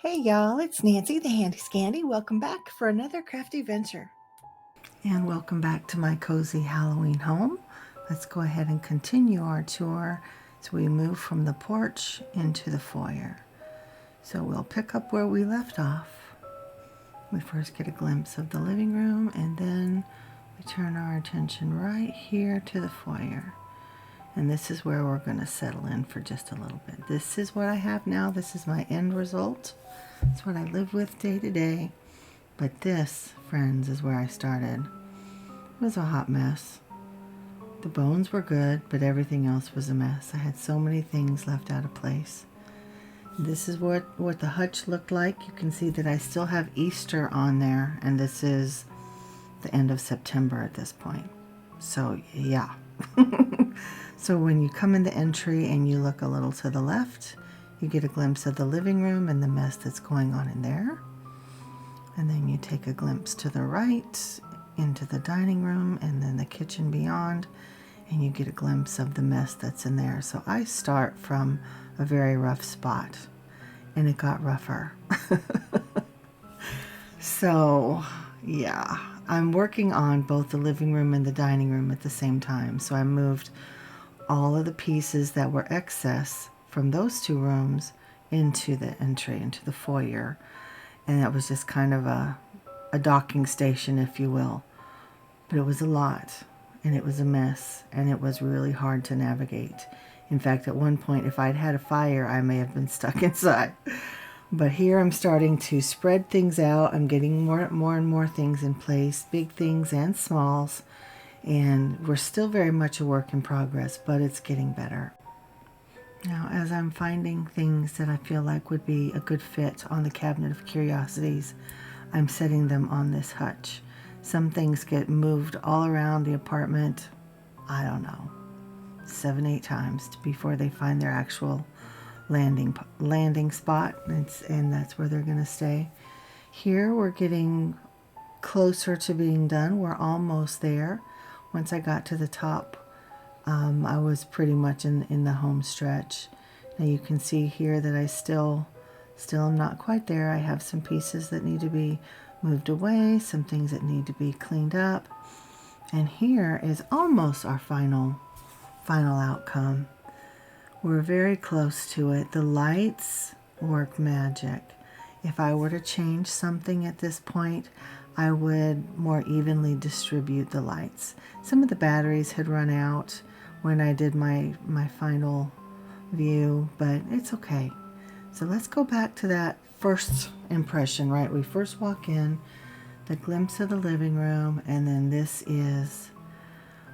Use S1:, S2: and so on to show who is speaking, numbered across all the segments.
S1: Hey y'all, it's Nancy the Handy Scandy. Welcome back for another crafty venture. And welcome back to my cozy Halloween home. Let's go ahead and continue our tour as we move from the porch into the foyer. So we'll pick up where we left off. We first get a glimpse of the living room and then we turn our attention right here to the foyer. And this is where we're going to settle in for just a little bit. This is what I have now. This is my end result. It's what I live with day to day. But this, friends, is where I started. It was a hot mess. The bones were good, but everything else was a mess. I had so many things left out of place. This is what the hutch looked like. You can see that I still have Easter on there, and this is the end of September at this point. So, yeah. So when you come in the entry and you look a little to the left, you get a glimpse of the living room and the mess that's going on in there. And then you take a glimpse to the right into the dining room and then the kitchen beyond, and you get a glimpse of the mess that's in there. So I start from a very rough spot, and it got rougher. So, yeah, I'm working on both the living room and the dining room at the same time. So I moved all of the pieces that were excess from those two rooms into the entry, into the foyer. And that was just kind of a docking station, if you will. But it was a lot, and it was a mess, and it was really hard to navigate. In fact, at one point, if I'd had a fire, I may have been stuck inside. But here I'm starting to spread things out. I'm getting more and more things in place, big things and smalls. And we're still very much a work in progress, but it's getting better. Now, as I'm finding things that I feel like would be a good fit on the cabinet of curiosities, I'm setting them on this hutch. Some things get moved all around the apartment, I don't know, 7-8 times before they find their actual landing spot, and that's where they're going to stay. Here we're getting closer to being done. We're almost there. Once I got to the top, I was pretty much in the home stretch. Now you can see here that I still am not quite there. I have some pieces that need to be moved away, some things that need to be cleaned up. And here is almost our final outcome. We're very close to it. The lights work magic. If I were to change something at this point, I would more evenly distribute the lights. Some of the batteries had run out when I did my final view, but it's okay. So let's go back to that first impression, right? We first walk in, the glimpse of the living room, and then this is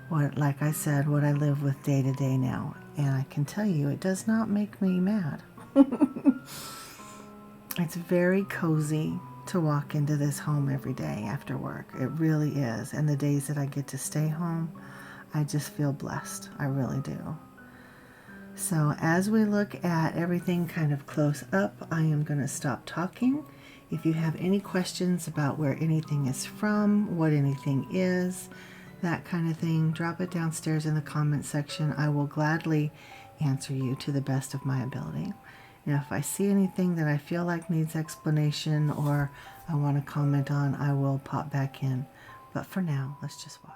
S1: what, like I said, what I live with day to day now. And I can tell you, it does not make me mad. It's very cozy to walk into this home every day after work. It really is. And the days that I get to stay home, I just feel blessed. I really do. So as we look at everything kind of close up, I am going to stop talking. If you have any questions about where anything is from, what anything is, that kind of thing, drop it downstairs in the comment section. I will gladly answer you to the best of my ability. Now, if I see anything that I feel like needs explanation or I want to comment on, I will pop back in. But for now, let's just watch.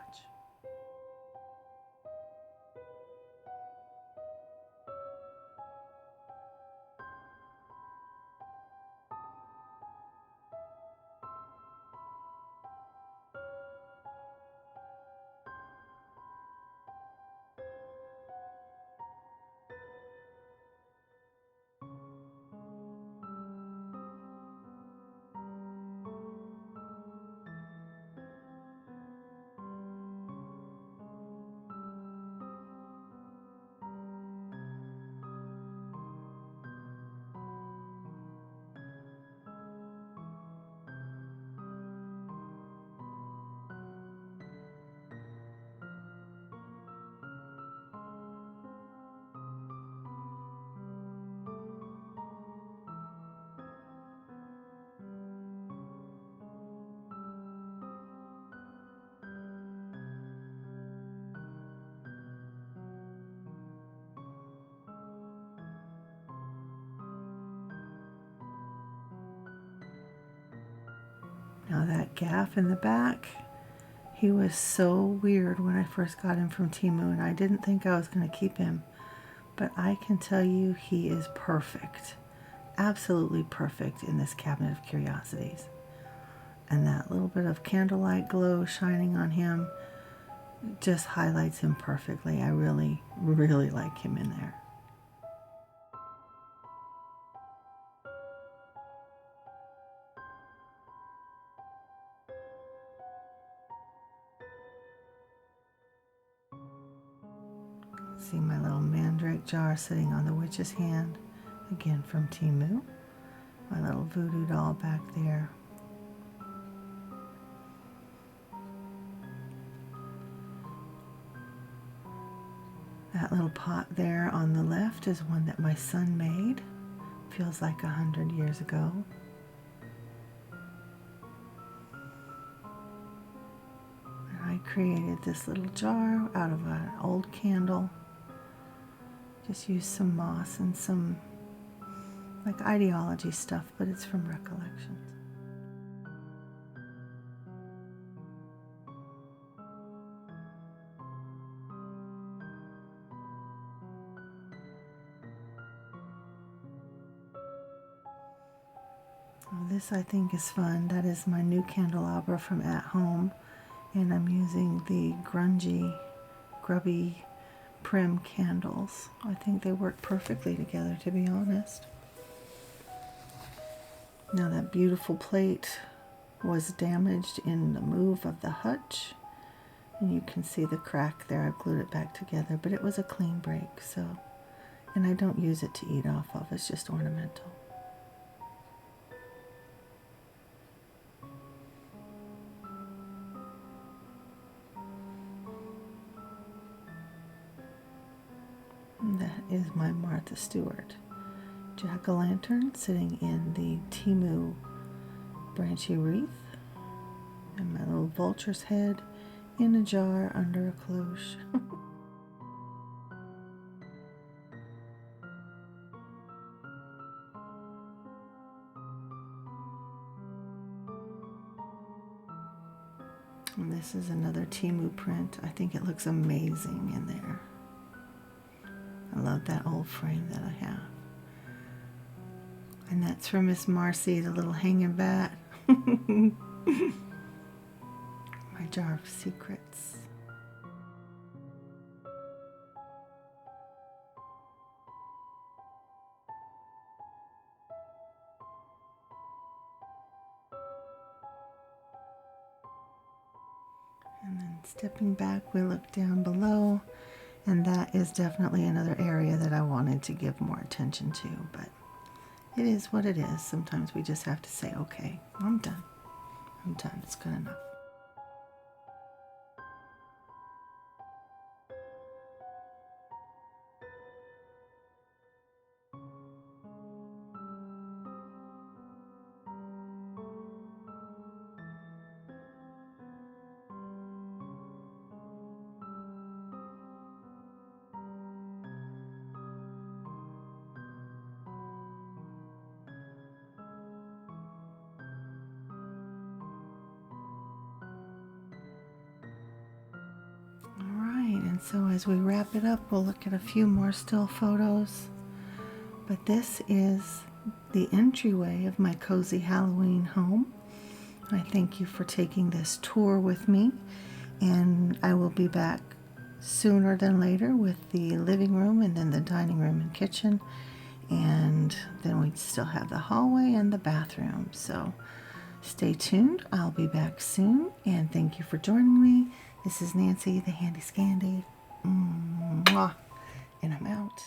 S1: Now that gaff in the back, he was so weird when I first got him from Temu, and I didn't think I was going to keep him. But I can tell you he is perfect. Absolutely perfect in this cabinet of curiosities. And that little bit of candlelight glow shining on him just highlights him perfectly. I really, really like him in there. See my little mandrake jar sitting on the witch's hand, again from Temu. My little voodoo doll back there. That little pot there on the left is one that my son made. Feels like 100 years ago. And I created this little jar out of an old candle. Just used some moss and some like ideology stuff, but it's from Recollections. Well, this I think is fun. That is my new candelabra from At Home, and I'm using the grungy, grubby Prim candles. I think they work perfectly together, to be honest. Now that beautiful plate was damaged in the move of the hutch, and you can see the crack there. I've glued it back together, but it was a clean break, so, and I don't use it to eat off of. It's just ornamental. And that is my Martha Stewart jack-o'-lantern sitting in the Temu branchy wreath, and my little vulture's head in a jar under a cloche. And this is another Temu print. I think it looks amazing in there. I love that old frame that I have. And that's for Miss Marcy, the little hanging bat. My jar of secrets. And then stepping back, we look down below, and that is definitely another area that I wanted to give more attention to, but it is what it is. Sometimes we just have to say, okay, I'm done. I'm done. It's good enough. And so as we wrap it up, we'll look at a few more still photos. But this is the entryway of my cozy Halloween home. I thank you for taking this tour with me, and I will be back sooner than later with the living room and then the dining room and kitchen, and then we still have the hallway and the bathroom. So stay tuned. I'll be back soon, and thank you for joining me. This is Nancy, the Handy Scandy. Mwah. And I'm out.